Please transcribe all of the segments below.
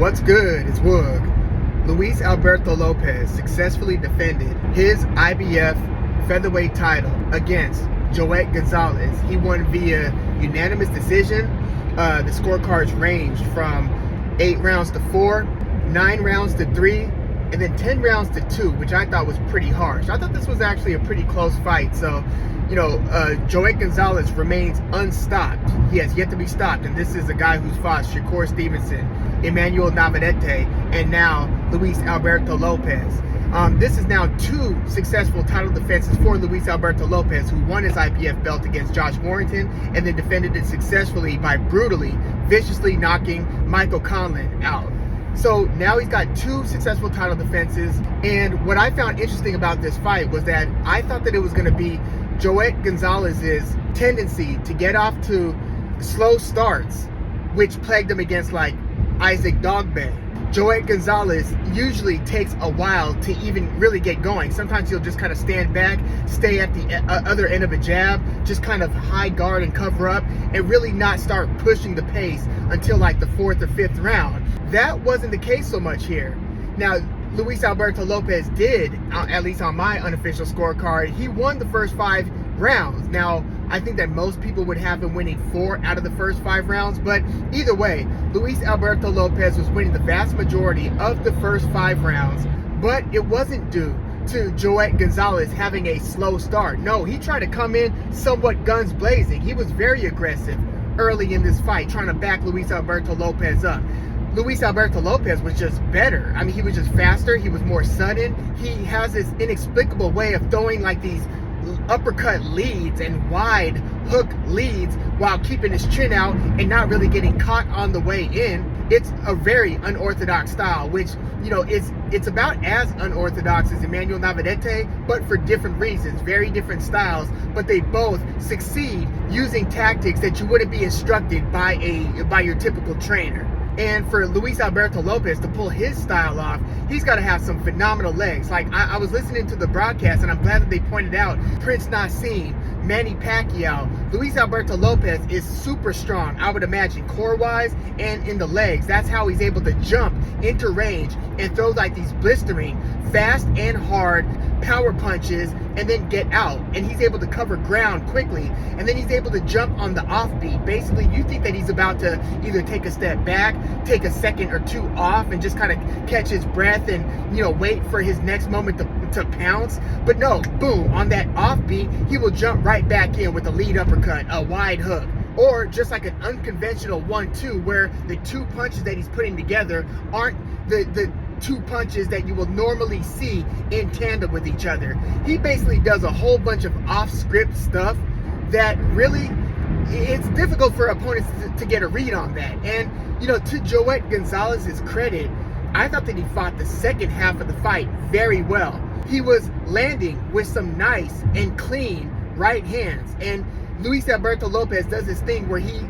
What's good? It's Woog. Luis Alberto Lopez successfully defended his IBF featherweight title against Joet Gonzalez. He won via unanimous decision. The scorecards ranged from 8 rounds to 4, 9 rounds to 3, and then 10 rounds to 2, which I thought was pretty harsh. I thought this was actually a pretty close fight. So, Joet Gonzalez remains unstopped. He has yet to be stopped, and this is a guy who's fought Shakur Stevenson, Emmanuel Navarrete, and now Luis Alberto Lopez. This is now 2 successful title defenses for Luis Alberto Lopez, who won his IBF belt against Josh Warrington and then defended it successfully by viciously knocking Michael Conlan out. So now he's got 2 successful title defenses, and what I found interesting about this fight was that I thought that it was going to be Joet Gonzalez's tendency to get off to slow starts, which plagued him against like Isaac Dogbe. Joet Gonzalez usually takes a while to even really get going. Sometimes he'll just kind of stand back, stay at the other end of a jab, just kind of high guard and cover up, and really not start pushing the pace until like the 4th or 5th round. That wasn't the case so much here. Now, Luis Alberto Lopez did, at least on my unofficial scorecard, he won the first 5 rounds. Now, I think that most people would have him winning 4 out of the first 5 rounds, but either way, Luis Alberto Lopez was winning the vast majority of the first 5 rounds, but it wasn't due to Joet Gonzalez having a slow start. No, he tried to come in somewhat guns blazing. He was very aggressive early in this fight, trying to back Luis Alberto Lopez up. Luis Alberto Lopez was just better. I mean, he was just faster. He was more sudden. He has this inexplicable way of throwing like these uppercut leads and wide hook leads while keeping his chin out and not really getting caught on the way in. It's a very unorthodox style, which, it's about as unorthodox as Emmanuel Navarrete, but for different reasons, very different styles, but they both succeed using tactics that you wouldn't be instructed by your typical trainer. And for Luis Alberto Lopez to pull his style off, he's got to have some phenomenal legs. Like, I was listening to the broadcast, and I'm glad that they pointed out Prince Nassim, Manny Pacquiao. Luis Alberto Lopez is super strong, I would imagine, core-wise and in the legs. That's how he's able to jump into range and throw like these blistering, fast and hard power punches and then get out. And he's able to cover ground quickly, and then he's able to jump on the offbeat. Basically, you think that he's about to either take a step back, take a second or 2 off, and just kind of catch his breath and, wait for his next moment to pounce. But no, boom, on that offbeat, he will jump right back in with a lead uppercut, a wide hook, or just like an unconventional 1-2 where the 2 punches that he's putting together aren't the 2 punches that you will normally see in tandem with each other. He basically does a whole bunch of off-script stuff that really, it's difficult for opponents to get a read on that. And, to Joet Gonzalez's credit, I thought that he fought the second half of the fight very well. He was landing with some nice and clean right hands. And Luis Alberto Lopez does this thing where he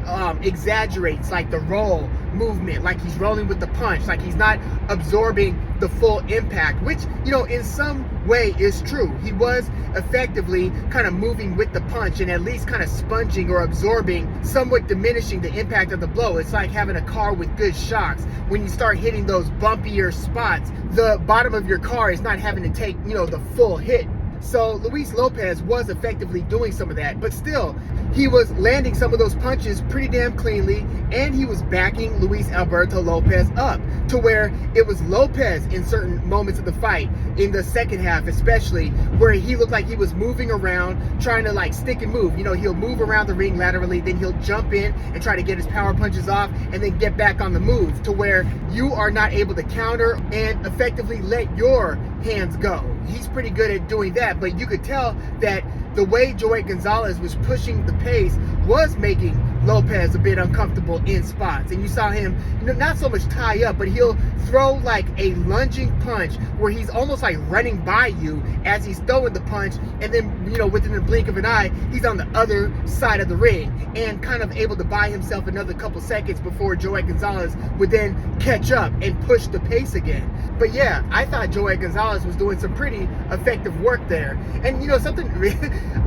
exaggerates like the roll movement, like he's rolling with the punch, like he's not absorbing the full impact, which, in some way is true. He was effectively kind of moving with the punch and at least kind of sponging or absorbing, somewhat diminishing the impact of the blow. It's like having a car with good shocks. When you start hitting those bumpier spots, the bottom of your car is not having to take, the full hit. So Luis Lopez was effectively doing some of that, but still, he was landing some of those punches pretty damn cleanly, and he was backing Luis Alberto Lopez up to where it was Lopez in certain moments of the fight, in the second half especially, where he looked like he was moving around, trying to like stick and move. He'll move around the ring laterally, then he'll jump in and try to get his power punches off, and then get back on the move to where you are not able to counter and effectively let your hands go. He's pretty good at doing that, but you could tell that the way Joet Gonzalez was pushing the pace was making Lopez a bit uncomfortable in spots. And you saw him, not so much tie up, but he'll throw like a lunging punch where he's almost like running by you as he's throwing the punch, and then, within the blink of an eye, he's on the other side of the ring and kind of able to buy himself another couple seconds before Joet Gonzalez would then catch up and push the pace again. But yeah, I thought Joet Gonzalez was doing some pretty effective work there. And something,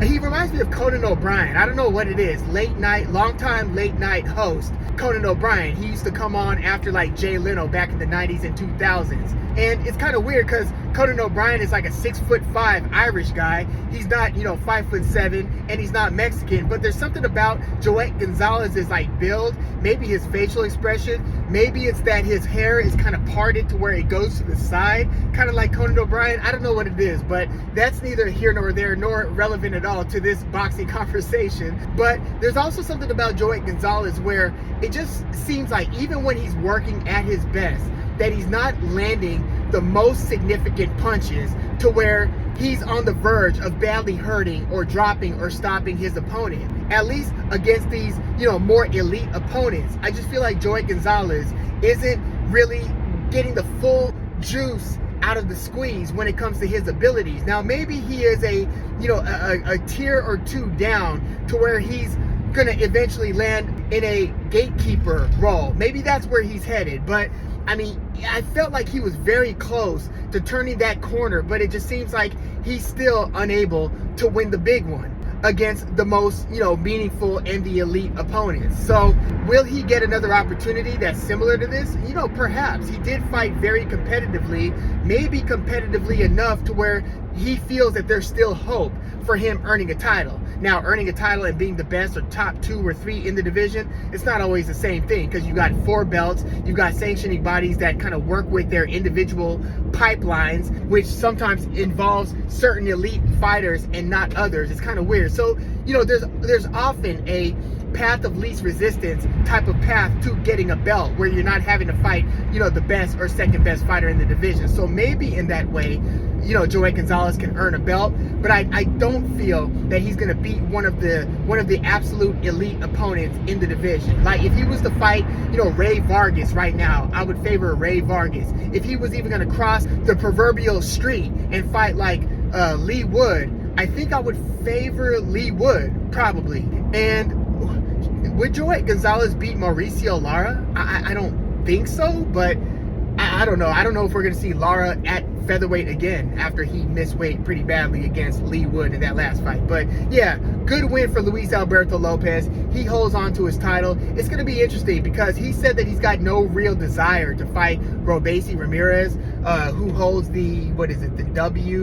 he reminds me of Conan O'Brien. I don't know what it is. Late night, longtime late night host. Conan O'Brien. He used to come on after like Jay Leno back in the 90s and 2000s. And it's kind of weird because Conan O'Brien is like a 6'5" Irish guy. He's not, 5'7", and he's not Mexican. But there's something about Joet Gonzalez's like build, maybe his facial expression, maybe it's that his hair is kind of parted to where it goes to the side, kind of like Conan O'Brien. I don't know what it is, but that's neither here nor there, nor relevant at all to this boxing conversation. But there's also something about Joet Gonzalez where it just seems like even when he's working at his best, that he's not landing the most significant punches to where he's on the verge of badly hurting or dropping or stopping his opponent, at least against these, more elite opponents. I just feel like Joet Gonzalez isn't really getting the full juice out of the squeeze when it comes to his abilities. Now, maybe he is a tier or two down to where he's gonna eventually land in a gatekeeper role. Maybe that's where he's headed, but I mean, I felt like he was very close to turning that corner, but it just seems like he's still unable to win the big one against the most, meaningful and the elite opponents. So will he get another opportunity that's similar to this? Perhaps. He did fight very competitively, maybe competitively enough to where he feels that there's still hope for him earning a title. Now, earning a title and being the best or top 2 or 3 in the division, it's not always the same thing because you got 4 belts, you've got sanctioning bodies that kind of work with their individual pipelines, which sometimes involves certain elite fighters and not others. It's kind of weird. So, there's often a path of least resistance type of path to getting a belt where you're not having to fight, the best or second best fighter in the division. So maybe in that way, Joet Gonzalez can earn a belt, but I don't feel that he's going to beat one of the absolute elite opponents in the division. Like if he was to fight, Ray Vargas right now, I would favor Ray Vargas. If he was even going to cross the proverbial street and fight like Lee Wood, I think I would favor Lee Wood probably. And would Joet Gonzalez beat Mauricio Lara? I don't think so, but I don't know. I don't know if we're going to see Lara at featherweight again after he missed weight pretty badly against Lee Wood in that last fight. But yeah, good win for Luis Alberto Lopez. He holds on to his title. It's going to be interesting because he said that he's got no real desire to fight Robeisy Ramirez, who holds the WBO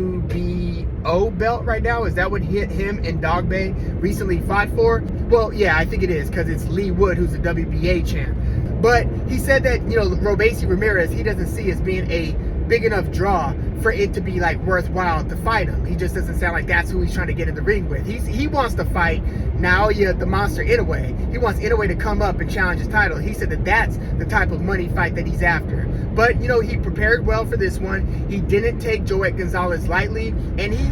belt right now. Is that what him and Dogbe recently fought for? Well, yeah, I think it is because it's Lee Wood who's the WBA champ. But he said that, Robeisy Ramirez, he doesn't see as being a big enough draw for it to be like worthwhile to fight him. He just doesn't sound like that's who he's trying to get in the ring with. He wants to fight Naoya the Monster Inoue. He wants Inoue to come up and challenge his title. He said that that's the type of money fight that he's after. But, he prepared well for this one. He didn't take Joet Gonzalez lightly. And he,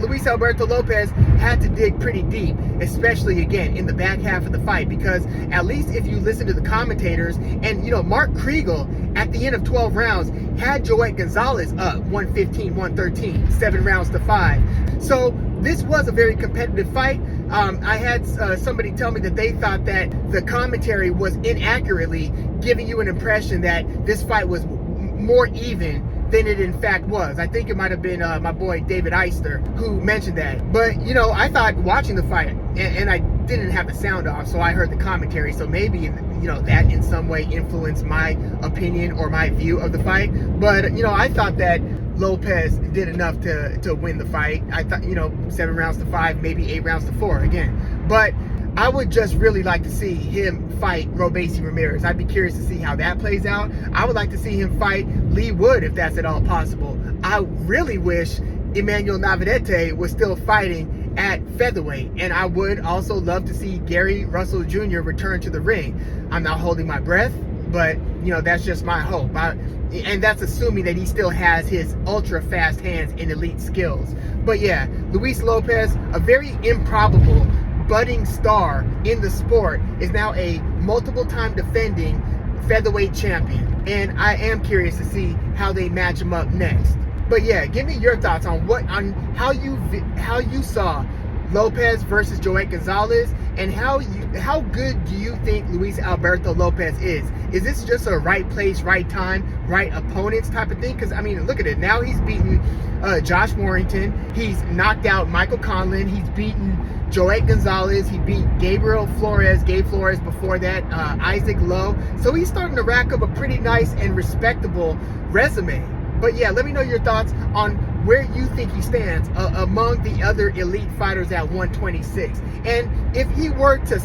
Luis Alberto Lopez had to dig pretty deep, especially again in the back half of the fight, because at least if you listen to the commentators and Mark Kriegel at the end of 12 rounds had Joet Gonzalez up 115-113, 7 rounds to 5. So this was a very competitive fight. I had somebody tell me that they thought that the commentary was inaccurately giving you an impression that this fight was more even than it in fact was. I think it might have been my boy David Eister who mentioned that. But, I thought watching the fight, and I didn't have the sound off, so I heard the commentary. So maybe, that in some way influenced my opinion or my view of the fight. But, I thought that Lopez did enough to win the fight. I thought, 7 rounds to 5, maybe 8 rounds to 4 again. But I would just really like to see him fight Robeisy Ramirez. I'd be curious to see how that plays out. I would like to see him fight Lee Wood if that's at all possible. I really wish Emmanuel Navarrete was still fighting at featherweight. And I would also love to see Gary Russell Jr. return to the ring. I'm not holding my breath, but, that's just my hope. And that's assuming that he still has his ultra fast hands and elite skills. But yeah, Luis Lopez, a very improbable budding star in the sport, is now a multiple time defending featherweight champion, and I am curious to see how they match him up next. But yeah, give me your thoughts on how you saw Lopez versus Joet Gonzalez, and how good do you think Luis Alberto Lopez is? Is this just a right place, right time, right opponents type of thing? Because, I mean, look at it. Now he's beaten Josh Warrington. He's knocked out Michael Conlon. He's beaten Joet Gonzalez. He beat Gabe Flores before that, Isaac Lowe. So he's starting to rack up a pretty nice and respectable resume. But yeah, let me know your thoughts on where you think he stands among the other elite fighters at 126. And if he were to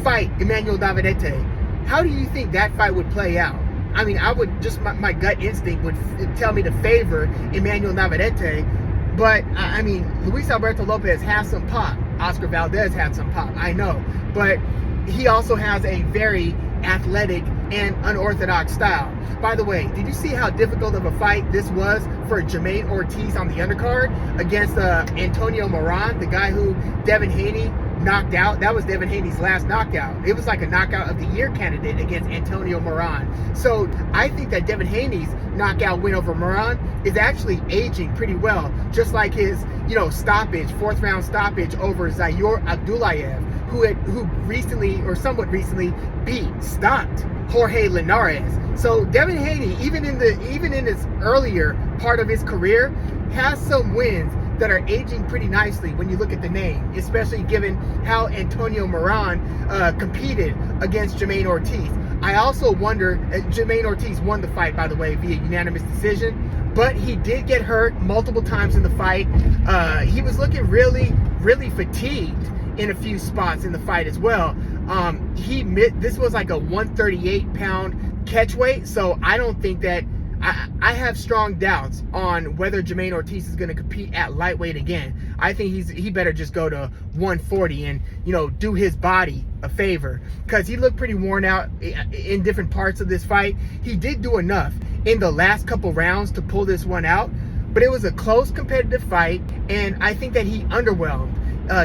fight Emmanuel Davidete, how do you think that fight would play out? I mean, I would just, my gut instinct would tell me to favor Emmanuel Davidete. But, I mean, Luis Alberto Lopez has some pop. Oscar Valdez had some pop, I know. But he also has a very athletic and unorthodox style. By the way, did you see how difficult of a fight this was for Jermaine Ortiz on the undercard against Antonio Moran, the guy who Devin Haney knocked out? That was Devin Haney's last knockout. It was like a knockout of the year candidate against Antonio Moran. So I think that Devin Haney's knockout win over Moran is actually aging pretty well, just like his, stoppage, fourth round stoppage over Zayor Abdullayev, who recently, or somewhat recently, stopped Jorge Linares. So Devin Haney, even in his earlier part of his career, has some wins that are aging pretty nicely when you look at the name, especially given how Antonio Moran competed against Jermaine Ortiz. I also wonder, Jermaine Ortiz won the fight, by the way, via unanimous decision, but he did get hurt multiple times in the fight. He was looking really, really fatigued in a few spots in the fight as well. This was like a 138-pound catch weight, so I don't think that, I have strong doubts on whether Jermaine Ortiz is going to compete at lightweight again. I think he better just go to 140 and, do his body a favor, because he looked pretty worn out in different parts of this fight. He did do enough in the last couple rounds to pull this one out, but it was a close competitive fight, and I think that he underwhelmed.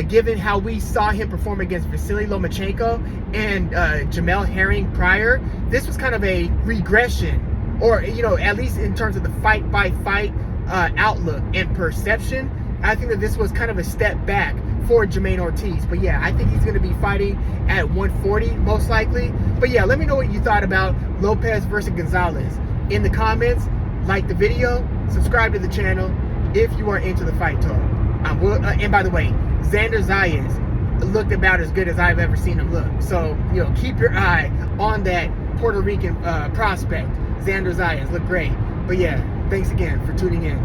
Given how we saw him perform against Vasily Lomachenko and Jamel Herring prior, this was kind of a regression, or at least in terms of the fight-by-fight outlook and perception. I think that this was kind of a step back for Jermaine Ortiz. But yeah, I think he's going to be fighting at 140 most likely. But yeah, let me know what you thought about Lopez versus Gonzalez in the comments. Like the video, subscribe to the channel if you are into the fight talk. And by the way, Xander Zayas looked about as good as I've ever seen him look. So, keep your eye on that Puerto Rican prospect. Xander Zayas looked great. But yeah, thanks again for tuning in.